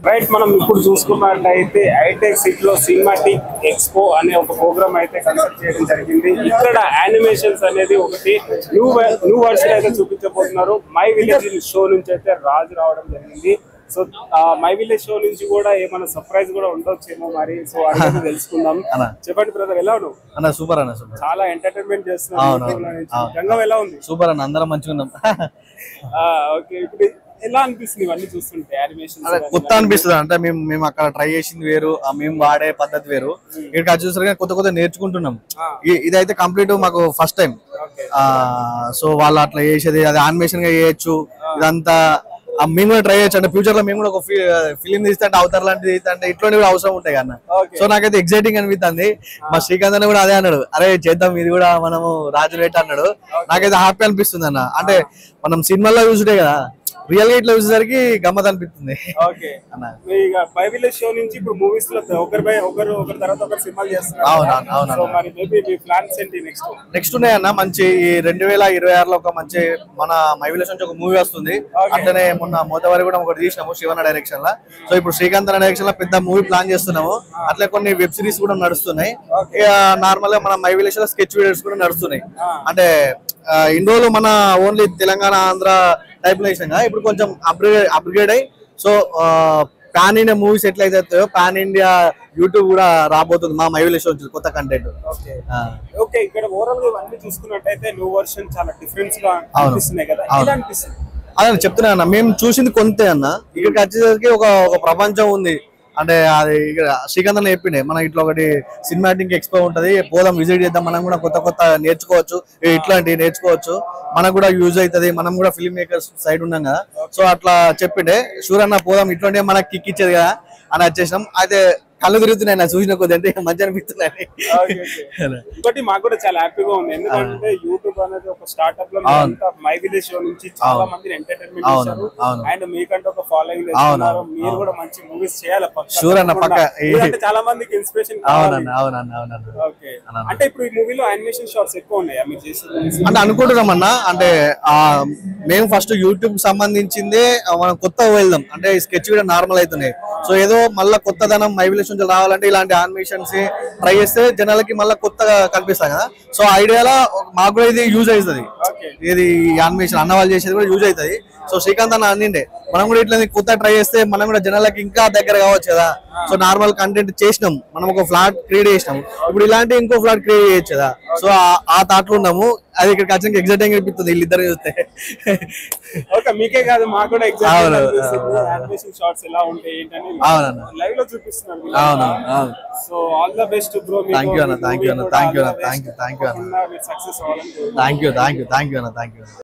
Right మనం ఇప్పుడు చూసుకున్నట్లయితే హైటెక్ సిటీలో సినిమాటిక్ ఎక్స్పో అనే ఒక ప్రోగ్రామ్ అయితే కన్సల్ట్ చేయడం జరిగింది. ఇక్కడ యానిమేషన్స్ అనేది ఒకటి న్యూ వర్షన్ అయితే చూపించబోతున్నారు. మై విలేజ్ షో నుంచి అయితే రాజు రావడం జరిగింది. సో మై విలేజ్ షో నుంచి కూడా ఏమైనా సర్ప్రైజ్ కూడా ఉండొచ్చేమో మరి. సో అనేది తెలుసుకుందాం. చెప్పండి బ్రదర్, ఎలా ఉన్నావు? అన్న సూపర్ అన్న, సూపర్. చాలా ఎంటర్టైన్మెంట్ చేస్తున్నాం. రంగం ఎలా ఉంది? సూపర్ అన్న, అందరం మంచిగా ఉన్నాం. ఓకే, ఇప్పుడు ఎలా అనిపిస్తుంది ఇవన్నీ చూస్తుంటే? యానిమేషన్ కొత్త అనిపిస్తుంది. అంటే మేము అక్కడ ట్రై చేసింది వేరు, మేము వాడే పద్ధతి వేరు. ఇక్కడ చూసారు కొత్త నేర్చుకుంటున్నాం. ఇదైతే కంప్లీట్ మాకు ఫస్ట్ టైం. సో వాళ్ళు అట్లా చేసేది అది యానిమేషన్ గా చేయొచ్చు. ఇదంతా మేము కూడా ట్రై చేయొచ్చు. అంటే ఫ్యూచర్ లో మేము కూడా ఒక ఫిలిం తీస్తే అవతార్ లాంటిది తీస్తే ఇట్లాంటి కూడా అవసరం ఉంటాయి కన్నా. సో నాకైతే ఎక్సైటింగ్ అనిపిస్తుంది. మా శ్రీకాంత్ అన్న కూడా అదే అన్నాడు, అరే చేద్దాం ఇది కూడా మనము రాజు రేట్ అన్నాడు. నాకైతే హ్యాపీ అనిపిస్తుంది అన్న. అంటే మనం సినిమాల్లో చూసుంటే కదా, రియల్ గా ఇట్లా చూసేసరికి గమ్మత్ అనిపిస్తుంది. షో నుంచి ఇప్పుడు మూవీస్ లో ఒకరు తర్వాత ఒకరు సినిమాలు చేస్తున్నారు. నెక్స్ట్ ఉన్నాయన్న మంచి 2026లో ఒక మంచి మన మై విలేజ్ నుంచి ఒక మూవీ వస్తుంది. అట్లనే మొన్న మోతవారి కూడా ఒకటి తీసినాము శివన్న డైరెక్షన్ లా. సో ఇప్పుడు శ్రీకాంత్ డైరెక్షన్ లో పెద్ద మూవీ ప్లాన్ చేస్తున్నాము. అట్లే కొన్ని వెబ్ సిరీస్ కూడా నడుస్తున్నాయి. నార్మల్ గా మన మై విలేజ్ లో స్కెచ్ వీడియోస్ కూడా నడుస్తున్నాయి. అంటే ఇన్ని రోజులు మన ఓన్లీ తెలంగాణ ఆంధ్ర టైప్ లో వేసాం, ఇప్పుడు కొంచెం అప్గ్రేడ్ అయ్యి సో పాన్ ఇండియా మూవీస్ ఎట్లయితే పాన్ ఇండియా యూట్యూబ్ కూడా రాబోతుంది మా మై విలేజ్ నుంచి కొత్త కంటెంట్. ఓకే, ఇక్కడ ఓవరాల్ గా ఇవన్నీ చూసుకున్నట్టయితే న్యూ వర్షన్ చాలా డిఫరెన్స్ గా అనిపిస్తున్నాయి కదా, ఎలా అనిపిస్తుంది? అదే చెప్తున్నా అన్న, మేము చూసింది కొంతే అన్న. ఇక్కడికి వచ్చేసరికి ఒక ప్రపంచం ఉంది. అంటే అది ఇక్కడ శ్రీకాంత్ అన్న చెప్పిండే, మనం ఇట్లా ఒకటి సినిమాటిక్ ఎక్స్పో ఉంటది, పోదాం విజిట్ చేద్దాం, మనం కూడా కొత్త నేర్చుకోవచ్చు, ఇట్లాంటివి నేర్చుకోవచ్చు, మనకు కూడా యూజ్ అవుతుంది, మనం కూడా ఫిల్మ్ మేకర్స్ సైడ్ ఉన్నాం కదా. సో అట్లా చెప్పిండే, షూర్ అన్న పోదాం, ఇట్లాంటివి మనకి కిక్ ఇచ్చేది కదా అని వచ్చేసినాం. అయితే కళ్ళు తిరుగుతున్నాయి నా చూసిన కొద్ది, అంటే మంచి అనిపిస్తున్నాయి. ఇంకోటి మాకు కూడా చాలా హ్యాపీగా ఉంది, ఎందుకంటే యూట్యూబ్ అనేది ఒక స్టార్ట్అప్ లో మై విలేజ్ షో నుంచి చాలా మంది ఎంటర్టైన్మెంట్ చేశారు. అండ్ మీకంటే ఒక ఫాలోయింగ్ చేస్తున్నారు. మీరు కూడా మంచి మూవీస్ చేయాలి షూర్ అన్న, పక్క. చాలా మందికి ఇన్స్పిరేషన్. ఓకే, అంటే ఇప్పుడు ఈ మూవీలో యానిమేషన్ షార్ట్స్ ఎక్కువ ఉన్నాయా మీరు చేసేది? అంటే అనుకుంటున్నాం అన్న. అంటే మేము ఫస్ట్ యూట్యూబ్ సంబంధించిందే మనం కొత్తగా వెళ్దాం, అంటే స్కెచ్ కూడా నార్మల్ అవుతున్నాయి. సో ఏదో మళ్ళీ కొత్తదనం మై విలేజ్ నుంచి రావాలంటే ఇలాంటి యానిమేషన్స్ ట్రై చేస్తే జనాలకి మళ్ళీ కొత్తగా కనిపిస్తాయి కదా. సో ఐడియాలో మాకు కూడా ఇది యూజ్ అవుతుంది. ఇది యానిమేషన్ అన్న వాళ్ళు చేసేది కూడా యూజ్ అవుతుంది. సో శ్రీకాంత్ అన్న అన్నిండే మనం కూడా ఇట్లా కొత్త ట్రై చేస్తే మనం కూడా జనాలకి ఇంకా దగ్గర కావచ్చు కదా. సో నార్మల్ కంటెంట్ చేసినాం, మనం ఒక ఫ్లాట్ క్రియేట్ చేసినాం, ఇప్పుడు ఇలాంటి ఇంకో ఫ్లాట్ క్రియేట్ చేయొచ్చు కదా. సో ఆ థాట్ లో ఉన్నాము. అది ఇక్కడ ఖచ్చితంగా ఎగ్జైటింగ్ అనిపిస్తుంది వీళ్ళిద్దరు చూస్తే. ఓకే, మీకే కాదు మాకు కూడా ఎగ్జైటింగ్ అనిపిస్తుంది. యానిమేషన్ షార్ట్స్ ఎలా ఉంటాయి ఏంటని లైవ్ లో చూపిస్తున్నారు. So all the best bro. Thank you అన్న, థాంక్యూ అన్న, థాంక్యూ అన్న, థాంక్యూ అన్న, సక్సెస్ అవ్వాలని. థాంక్యూ అన్న, థాంక్యూ.